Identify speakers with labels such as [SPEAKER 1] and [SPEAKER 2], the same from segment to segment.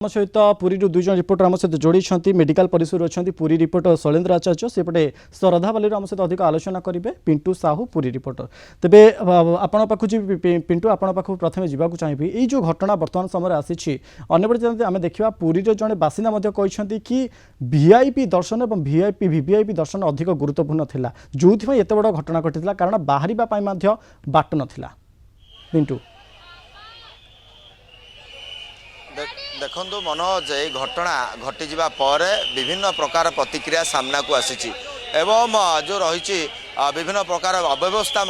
[SPEAKER 1] आम सहित पुरी दुई जन रिपोर्टर आम सहित जोड़ी मेडिकल परिसर अच्छा पुरी रिपोर्टर शैलेन्द्र आचार्य सेपटे श्रद्धावाली आम सहित अधिक आलोचना करेंगे पिंटू साहू पुरी रिपोर्टर तेरे आपण पाखु पिंटू आपण पाखु प्रथम जावाक चाहिए ये जो घटना बर्तमान समय आसी अंपटे आम देखा पुरी जड़े बासिंदा कहते कि वीआईपी दर्शन और वीवीआईपी दर्शन अधिक गुरुत्वपूर्ण था जो एत बड़ घटना घटी कारण बाहर बाट नाला पिंटू
[SPEAKER 2] देखु मनोज ये घटना घटीजा पर विभिन्न प्रकार प्रतिक्रिया सामना को आसी एवं जो रही विभिन्न प्रकार अव्यवस्था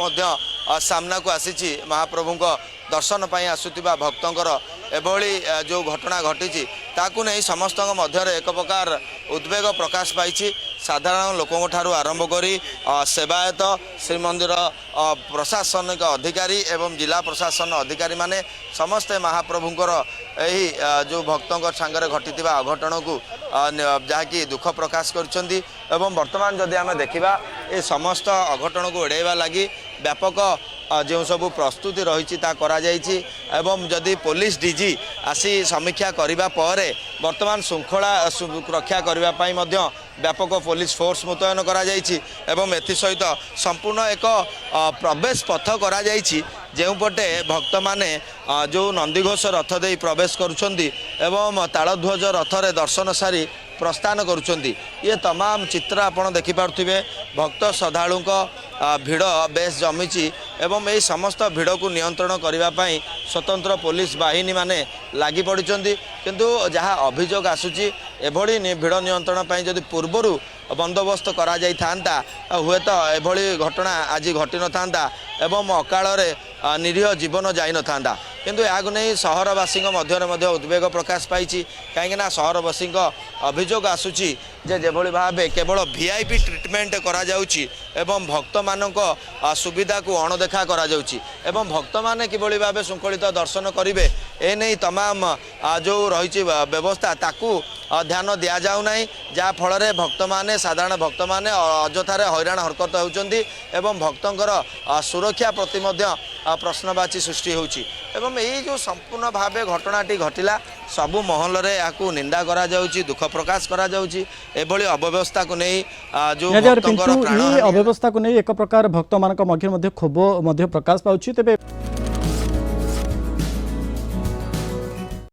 [SPEAKER 2] सामना को आसी महाप्रभु दर्शन पर आसुवा भक्तर एभली जो घटना घटी ताकू नहीं समस्त मध्य एक प्रकार उद्वेग प्रकाश पाई साधारण लोकों ठारू आरंभ करी सेवायत श्रीमंदिर प्रशासनिक अधिकारी एवं जिला प्रशासन अधिकारी माने समस्ते महाप्रभुंकर यही जो भक्तों सांगरे घटी अघटन को जहाँकि दुख प्रकाश कर वर्तमान जदि आम देखा ये समस्त अघटन को एड़ाइवा लगी व्यापक जो सब प्रस्तुति रही एवं जदि पुलिस डीजी आसी समीक्षा करने पर वर्तमान श्रृंखला रक्षा करने व्यापक पुलिस फोर्स मुतयन एवं एसहित संपूर्ण एक प्रवेश पथ करा जोपटे भक्त माने जो नंदीघोष रथ दे प्रवेश करुँच तालध्वज रथरे दर्शन सारी प्रस्थान करुँच ये तमाम चित्र आपड़ देखिपे भक्त श्रद्धालु भिड़ बेस जमी एवं यही समस्त भिड़ को नियंत्रण करने स्वतंत्र पुलिस बाहिनी माने लगी पड़ी किंतु जहाँ अभियोग आसूची एभली भिड़ नियंत्रण पर जदि पूर्वर बंदोबस्त करा जाई थांता हुए तो एभली घटना आज घटी न था एवं अकाल निरीह जीवन जाई न था किंतु या नहीं सहरवासी मध्य उद्वेग प्रकाश पाई कहीं सहरवासी अभियोग आसूची जेभली भाव केवल वीआईपी ट्रिटमेंट करा जाउची एवं भक्त मानक सुविधा को अणदेखा करा जाउची एवं भक्त माने किभली भाव शृंखलित दर्शन करेंगे ए नहीं तमाम जो रही व्यवस्था ताकू ध्यान दि जाऊ ना जहाँ फल भक्त माने साधारण भक्त माने अजथारे हैरान हरकत होउचंदी एवं भक्तंकर सुरक्षा प्रति प्रश्नवाची सृष्टि होउची एवं यही जो संपूर्ण भाव घटनाटी घटिला सबु महल रे याकू निंदा करा जाउची दुख प्रकाश करा जाउची एभली अव्यवस्था को नहीं जो
[SPEAKER 1] अव्यवस्था को नहीं एक प्रकार भक्त मान क्षोभ प्रकाश पाउछि तेबे